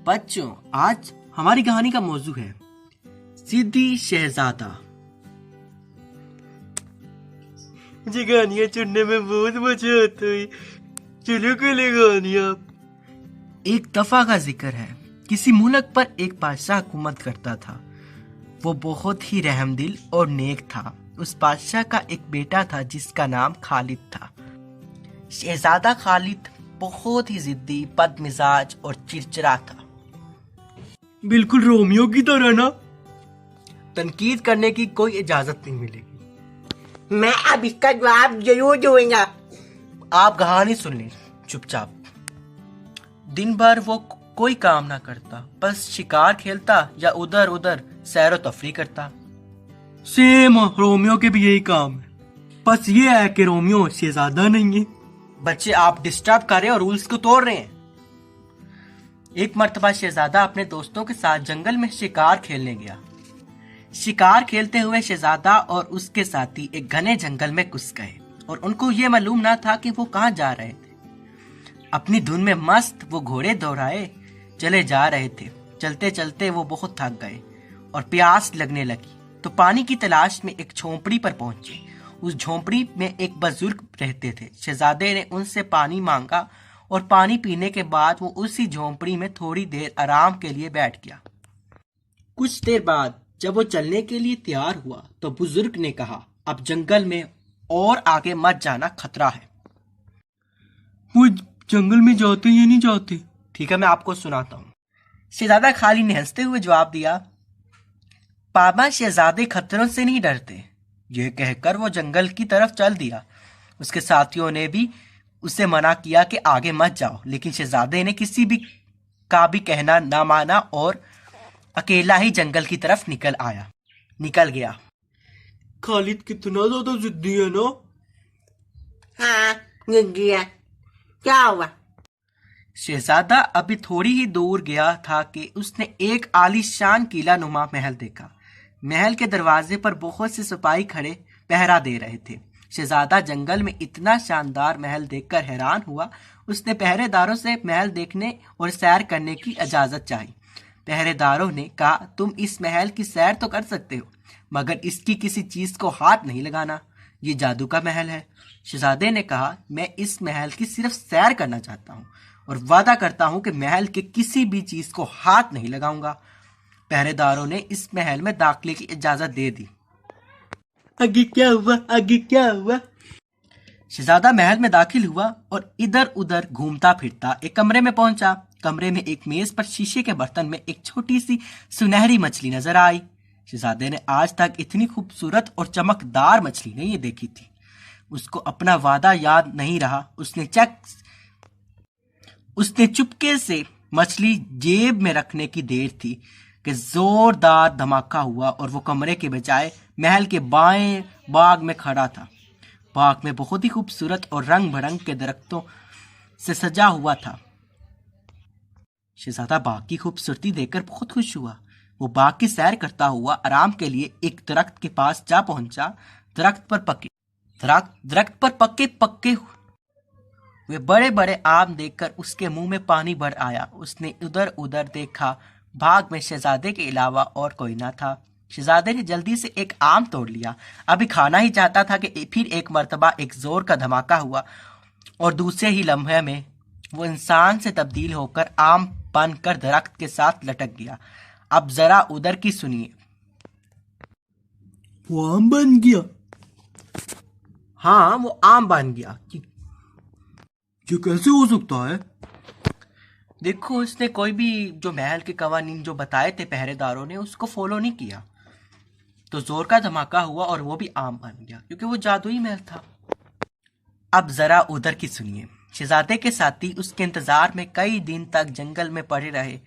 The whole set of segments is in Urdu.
بچوں، آج ہماری کہانی کا موضوع ہے ضدی شہزادہ۔ مجھے کہانیاں چننے میں بہت مزہ آتا ہے، چلو کہلے کہانیاں۔ ایک دفعہ کا ذکر ہے، کسی ملک پر ایک بادشاہ حکومت کرتا تھا۔ وہ بہت ہی رحم دل اور نیک تھا۔ اس بادشاہ کا ایک بیٹا تھا جس کا نام خالد تھا۔ شہزادہ خالد بہت ہی ضدی، بد مزاج اور چڑچڑا تھا۔ بالکل رومیو کی طرح نا۔ تنقید کرنے کی کوئی اجازت نہیں ملے گی۔ میں اب اس کا جواب ضرور دوں گا۔ آپ کہانی سن لیں چپ چاپ۔ دن بھر وہ کوئی کام نہ کرتا، بس شکار کھیلتا یا ادھر ادھر سیر و تفریح کرتا۔ سیم رومیو کے بھی یہی کام ہے، بس یہ ہے کہ رومیو شہزادہ نہیں ہے۔ بچے آپ ڈسٹرب کر رہے ہیں اور رولز کو توڑ رہے ہیں۔ ایک مرتبہ شہزادہ اپنے دوستوں کے ساتھ جنگل میں شکار کھیلنے گیا۔ شکار کھیلتے ہوئے شہزادہ اور اس کے ساتھی ایک گھنے جنگل میں گھس گئے اور ان کو یہ معلوم نہ تھا کہ وہ کہاں جا رہے تھے۔ اپنی دھن میں مست وہ گھوڑے دوڑائے چلے جا رہے تھے۔ چلتے چلتے وہ بہت تھک گئے اور پیاس لگنے لگی تو پانی کی تلاش میں ایک جھونپڑی پر پہنچے۔ اس جھونپڑی میں ایک بزرگ رہتے تھے۔ شہزادے نے ان سے پانی مانگا اور پانی پینے کے بعد وہ اسی جھونپڑی میں تھوڑی دیر آرام کے لیے بیٹھ گیا۔ کچھ دیر بعد جب وہ چلنے کے لیے تیار ہوا تو بزرگ نے کہا، اب جنگل میں اور آگے مت جانا، خطرہ ہے۔ وہ جنگل میں جاتے یا نہیں جاتے؟ ٹھیک ہے، میں آپ کو سناتا ہوں۔ شہزادہ خالد نے ہنستے ہوئے جواب دیا، بابا شہزادے خطروں سے نہیں ڈرتے۔ یہ کہہ کر وہ جنگل کی طرف چل دیا۔ اس کے ساتھیوں نے بھی اسے منع کیا کہ آگے مت جاؤ، لیکن شہزادے نے کسی بھی کا بھی کہنا نہ مانا اور اکیلا ہی جنگل کی طرف نکل گیا۔ خالد کتنا زیادہ ضدی ہے نا؟ ہاں گیا، کیا ہوا؟ شہزادہ ابھی تھوڑی ہی دور گیا تھا کہ اس نے ایک عالی شان قلعہ نما محل دیکھا۔ محل کے دروازے پر بہت سے سپاہی کھڑے پہرا دے رہے تھے۔ شہزادہ جنگل میں اتنا شاندار محل دیکھ کر حیران ہوا۔ اس نے پہرے داروں سے محل دیکھنے اور سیر کرنے کی اجازت چاہی۔ پہرے داروں نے کہا، تم اس محل کی سیر تو کر سکتے ہو، مگر اس کی کسی چیز کو ہاتھ نہیں لگانا، یہ جادو کا محل ہے۔ شہزادے نے کہا، میں اس محل کی صرف سیر کرنا چاہتا ہوں اور وعدہ کرتا ہوں کہ محل کے کسی بھی چیز کو ہاتھ نہیں لگاؤں گا۔ پہرے داروں نے اس محل میں داخلے کی اجازت دے دی۔ آگے کیا ہوا؟ شہزادہ محل میں داخل ہوا اور ادھر ادھر گھومتا پھرتا ایک کمرے میں پہنچا۔ کمرے میں ایک میز پر شیشے کے برتن میں ایک چھوٹی سی سنہری مچھلی نظر آئی۔ شہزادے نے آج تک اتنی خوبصورت اور چمکدار مچھلی نہیں دیکھی تھی۔ اس کو اپنا وعدہ یاد نہیں رہا۔ اس نے چپکے سے مچھلی جیب میں رکھنے کی دیر تھی کہ زوردار دھماکہ ہوا اور وہ کمرے کے بجائے محل کے بائیں باغ میں کھڑا تھا۔ باغ میں بہت ہی خوبصورت اور رنگ برنگ کے درختوں سے سجا ہوا تھا۔ شہزادہ باغ کی خوبصورتی دیکھ کر بہت خوش ہوا۔ وہ باغ کی سیر کرتا ہوا آرام کے لیے ایک درخت کے پاس جا پہنچا۔ درخت پر پکے ہوئے بڑے بڑے آم دیکھ کر اس کے منہ میں پانی بھر آیا۔ اس نے ادھر ادھر دیکھا، باغ میں شہزادے کے علاوہ اور کوئی نہ تھا۔ شہزادے نے جلدی سے ایک آم توڑ لیا۔ ابھی کھانا ہی چاہتا تھا کہ پھر ایک مرتبہ ایک زور کا دھماکہ ہوا اور دوسرے ہی لمحے میں وہ انسان سے تبدیل ہو کر آم بن کر درخت کے ساتھ لٹک گیا۔ اب ذرا ادھر کی سنیے۔ وہ آم بن گیا؟ ہاں، وہ آم بن گیا۔ یہ کیسے ہو سکتا ہے؟ دیکھو، اس نے کوئی بھی جو محل کے قوانین جو بتائے تھے پہرے داروں نے، اس کو فالو نہیں کیا، تو زور کا دھماکہ ہوا اور وہ بھی عام بن گیا، کیونکہ وہ جادوئی محل تھا۔ اب ذرا ادھر کی سنیے۔ شہزادے کے ساتھی اس کے انتظار میں کئی دن تک جنگل میں پڑے رہے۔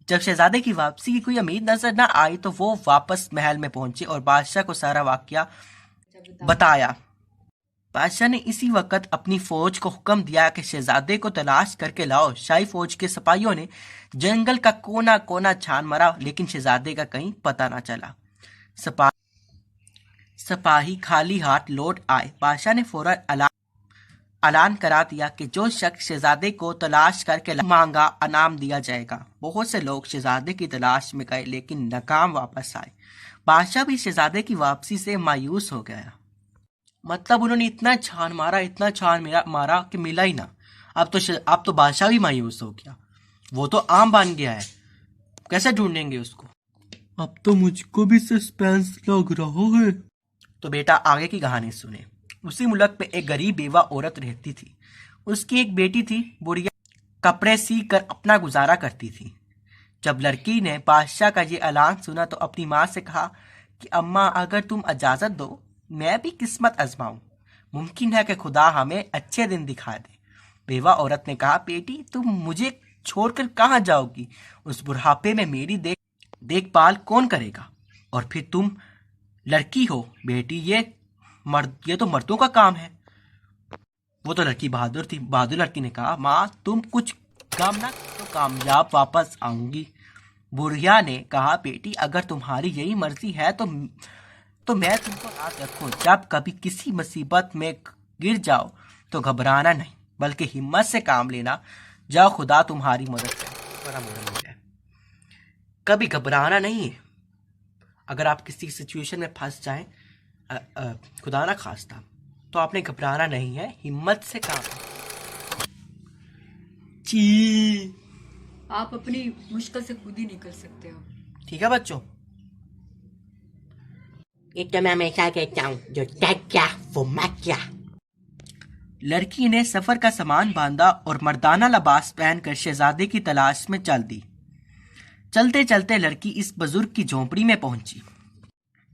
جب شہزادے کی واپسی کی کوئی امید نظر نہ آئی تو وہ واپس محل میں پہنچے اور بادشاہ کو سارا واقعہ بتایا۔ بادشاہ نے اسی وقت اپنی فوج کو حکم دیا کہ شہزادے کو تلاش کر کے لاؤ۔ شاہی فوج کے سپاہیوں نے جنگل کا کونا کونا چھان مارا، لیکن شہزادے کا کہیں پتہ نہ چلا۔ سپاہی خالی ہاتھ لوٹ آئے۔ بادشاہ نے فوراً اعلان کرا دیا کہ جو شخص شہزادے کو تلاش کر کے مانگا انعام دیا جائے گا۔ بہت سے لوگ شہزادے کی تلاش میں گئے لیکن ناکام واپس آئے۔ بادشاہ بھی شہزادے کی واپسی سے مایوس ہو گیا۔ مطلب انہوں نے اتنا چھان مارا کہ ملا ہی نہ۔ اب تو بادشاہ بھی مایوس ہو گیا، وہ تو عام بن گیا ہے، کیسے ڈھونڈیں گے اس کو؟ اب تو مجھ کو بھی سسپینس لگ رہا ہے۔ تو بیٹا آگے کی کہانی سنیں۔ اسی ملک پہ ایک غریب بیوہ عورت رہتی تھی۔ اس کی ایک بیٹی تھی، بڑھیا کپڑے سی کر اپنا گزارا کرتی تھی۔ جب لڑکی نے بادشاہ کا یہ اعلان سنا تو اپنی ماں سے کہا کہ اماں اگر تم اجازت دو میں بھی قسمت آزماؤں، ممکن ہے کہ خدا ہمیں اچھے دن دکھا دے۔ بیوہ عورت نے کہا بیٹی تم مجھے چھوڑ کر کہاں جاؤ گی؟ اس بڑھاپے میں میری دیکھ بھال کون کرے گا؟ اور پھر تم لڑکی ہو بیٹی، یہ تو مردوں کا کام ہے۔ وہ تو لڑکی بہادر تھی۔ بہادر لڑکی نے کہا ماں تم کچھ کام نہ تو کامیاب واپس آؤں گی۔ بڑھیا نے کہا بیٹی اگر تمہاری یہی مرضی ہے تو میں تم کو یاد رکھوں، جب کبھی کسی مصیبت میں گر جاؤ تو گھبرانا نہیں بلکہ ہمت سے کام لینا، جاؤ خدا تمہاری مدد کرے۔ بڑا مدد ہے، کبھی گھبرانا نہیں ہے۔ اگر آپ کسی سچویشن میں پھنس جائیں، خدا نہ خواستہ، تو آپ نے گھبرانا نہیں ہے، ہمت سے کام۔ آپ اپنی مشکل سے خود ہی نکل سکتے ہو۔ ٹھیک ہے بچوں؟ یہ تو میں ہمیشہ کہتا ہوں، جو ٹیک کیا وہ میں کیا۔ لڑکی نے سفر کا سامان باندھا اور مردانہ لباس پہن کر شہزادے کی تلاش میں چل دی۔ چلتے چلتے لڑکی اس بزرگ کی جھونپڑی میں پہنچی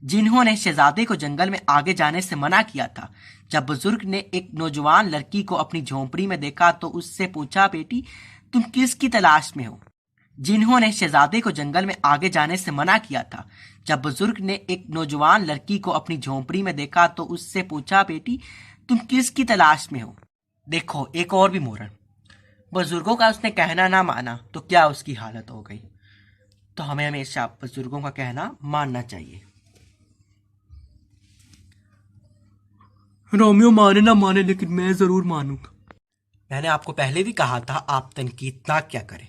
جنہوں نے شہزادے کو جنگل میں آگے جانے سے منع کیا تھا۔ جب بزرگ نے ایک نوجوان لڑکی کو اپنی جھونپڑی میں دیکھا تو اس سے پوچھا بیٹی تم کس کی تلاش میں ہو؟ جنہوں نے شہزادے کو جنگل میں آگے جانے سے منع کیا تھا۔ جب بزرگ نے ایک نوجوان لڑکی کو اپنی جھونپڑی میں دیکھا تو اس سے پوچھا بیٹی تم کس کی تلاش میں ہو؟ دیکھو ایک اور بھی مورن، بزرگوں کا اس نے کہنا نہ مانا تو کیا اس کی حالت ہو گئی۔ تو ہمیں ہمیشہ بزرگوں کا کہنا ماننا چاہیے۔ رومیو مانے نہ مانے لیکن میں ضرور مانوں گا۔ میں نے آپ کو پہلے بھی کہا تھا آپ تنقید نہ کیا کریں۔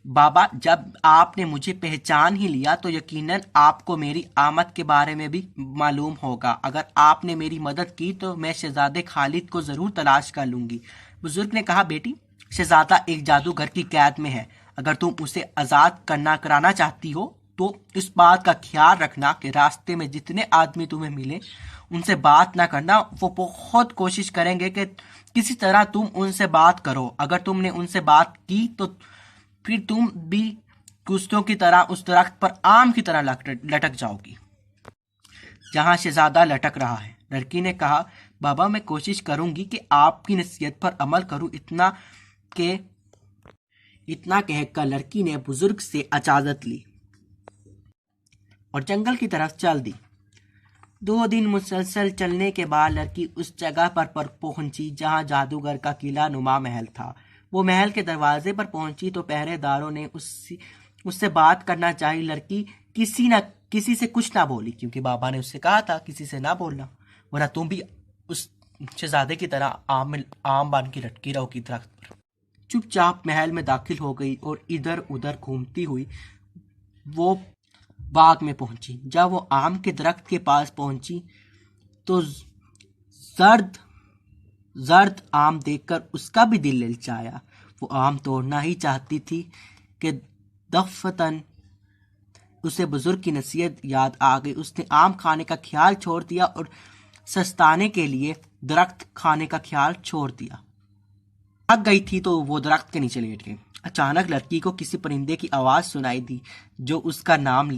بابا جب آپ نے مجھے پہچان ہی لیا تو یقیناً آپ کو میری آمد کے بارے میں بھی معلوم ہوگا۔ اگر آپ نے میری مدد کی تو میں شہزادے خالد کو ضرور تلاش کر لوں گی۔ بزرگ نے کہا بیٹی شہزادہ ایک جادوگر کی قید میں ہے، اگر تم اسے آزاد کرانا چاہتی ہو تو اس بات کا خیال رکھنا کہ راستے میں جتنے آدمی تمہیں ملے ان سے بات نہ کرنا، وہ بہت کوشش کریں گے کہ کسی طرح تم ان سے بات کرو۔ اگر تم نے ان سے بات کی تو پھر تم بھی کشتوں کی طرح اس درخت پر آم کی طرح لٹک جاؤ گی جہاں شہزادہ لٹک رہا ہے۔ لڑکی نے کہا بابا میں کوشش کروں گی کہ آپ کی نصیحت پر عمل کروں۔ اتنا کہہ کر لڑکی نے بزرگ سے اجازت لی اور جنگل کی طرف چل دی۔ 2 دن مسلسل چلنے کے بعد لڑکی اس جگہ پر پہنچی جہاں جادوگر کا قلعہ نما محل تھا۔ وہ محل کے دروازے پر پہنچی تو پہرے داروں نے اس سے بات کرنا چاہی۔ لڑکی کسی سے کچھ نہ بولی کیونکہ بابا نے اس سے کہا تھا کسی سے نہ بولنا، ورنہ تم بھی اس شہزادے کی طرح آم بن کے لٹکی رہو کی درخت پر۔ چپ چاپ محل میں داخل ہو گئی اور ادھر ادھر گھومتی ہوئی وہ باغ میں پہنچی۔ جب وہ آم کے درخت کے پاس پہنچی تو زرد آم دیکھ کر اس کا بھی دل للچایا۔ وہ آم توڑنا ہی چاہتی تھی کہ دفتن اسے بزرگ کی نصیحت یاد آ گئی۔ اس نے آم کھانے کا خیال چھوڑ دیا اور سستانے کے لیے درخت کھانے کا خیال چھوڑ دیا۔ تھک گئی تھی تو وہ درخت کے نیچے لیٹ گئی۔ اچانک لڑکی کو کسی پرندے کی آواز سنائی دی جو اس کا نام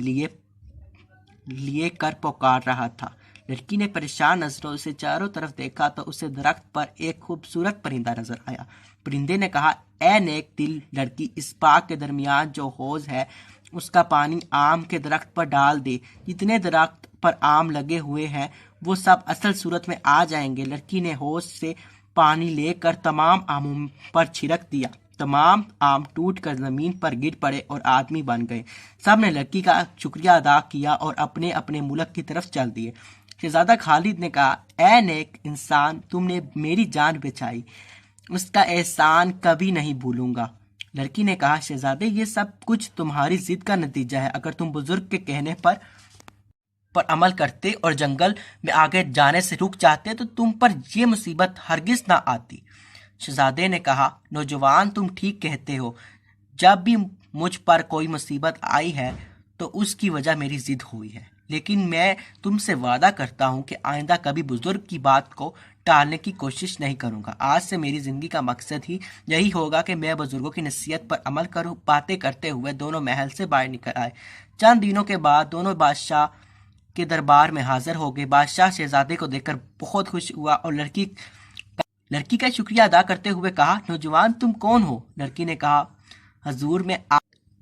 لیے کر پکار رہا تھا۔ لڑکی نے پریشان نظروں سے چاروں طرف دیکھا تو اسے درخت پر ایک خوبصورت پرندہ نظر آیا۔ پرندے نے کہا اے نیک دل لڑکی، اس باغ کے درمیان جو حوض ہے اس کا پانی آم کے درخت پر ڈال دے۔ جتنے درخت پر آم لگے ہوئے ہیں وہ سب اصل صورت میں آ جائیں گے۔ لڑکی نے حوض سے پانی لے کر تمام آموں پر چھڑک دیا۔ تمام آم ٹوٹ کر زمین پر گر پڑے اور آدمی بن گئے۔ سب نے لڑکی کا شکریہ ادا کیا اور اپنے اپنے ملک کی طرف چل دیے۔ شہزادہ خالد نے کہا اے نیک انسان، تم نے میری جان بچائی، اس کا احسان کبھی نہیں بھولوں گا۔ لڑکی نے کہا شہزادے یہ سب کچھ تمہاری ضد کا نتیجہ ہے، اگر تم بزرگ کے کہنے پر عمل کرتے اور جنگل میں آگے جانے سے رک جاتے تو تم پر یہ مصیبت ہرگز نہ آتی۔ شہزادے نے کہا نوجوان تم ٹھیک کہتے ہو، جب بھی مجھ پر کوئی مصیبت آئی ہے تو اس کی وجہ میری ضد ہوئی ہے، لیکن میں تم سے وعدہ کرتا ہوں کہ آئندہ کبھی بزرگ کی بات کو ٹالنے کی کوشش نہیں کروں گا۔ آج سے میری زندگی کا مقصد ہی یہی ہوگا کہ میں بزرگوں کی نصیحت پر عمل کروں۔ باتیں کرتے ہوئے دونوں محل سے باہر نکل آئے۔ چند دنوں کے بعد دونوں بادشاہ کے دربار میں حاضر ہو گئے۔ بادشاہ شہزادے کو دیکھ کر بہت خوش ہوا اور لڑکی کا شکریہ ادا کرتے ہوئے کہا نوجوان تم کون ہو؟ لڑکی نے کہا حضور میں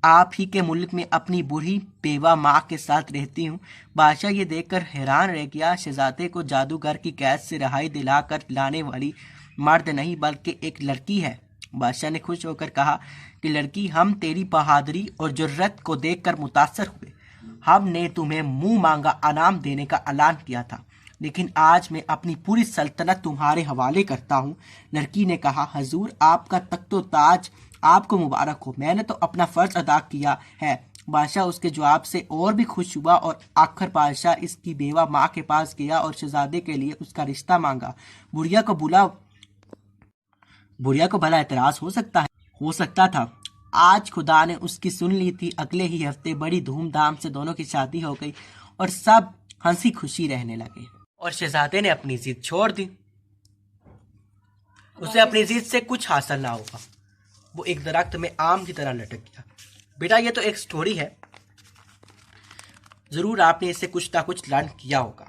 آپ ہی کے ملک میں اپنی بوڑھی بیوہ ماں کے ساتھ رہتی ہوں۔ بادشاہ یہ دیکھ کر حیران رہ گیا، شہزادے کو جادوگر کی قید سے رہائی دلا کر لانے والی مرد نہیں بلکہ ایک لڑکی ہے۔ بادشاہ نے خوش ہو کر کہا کہ لڑکی ہم تیری بہادری اور جرت کو دیکھ کر متاثر ہوئے، ہم نے تمہیں منہ مانگا انعام دینے کا اعلان کیا تھا، لیکن آج میں اپنی پوری سلطنت تمہارے حوالے کرتا ہوں۔ لڑکی نے کہا حضور آپ کا تخت و تاج آپ کو مبارک ہو، میں نے تو اپنا فرض ادا کیا ہے۔ بادشاہ اس کے جواب سے اور بھی خوش ہوا اور آخر بادشاہ اس کی بیوہ ماں کے پاس گیا اور شہزادے کے لیے اس کا رشتہ مانگا۔ بڑھیا کو بھلا اعتراض ہو سکتا تھا، آج خدا نے اس کی سن لی تھی۔ اگلے ہی ہفتے بڑی دھوم دھام سے دونوں کی شادی ہو گئی اور سب ہنسی خوشی رہنے لگے، اور شہزادے نے اپنی ضد چھوڑ دی۔ اسے اپنی ضد سے کچھ حاصل نہ ہوا، وہ ایک درخت میں آم کی طرح لٹک گیا۔ بیٹا یہ تو ایک سٹوری ہے، ضرور آپ نے اس سے کچھ نہ کچھ لرن کیا ہوگا۔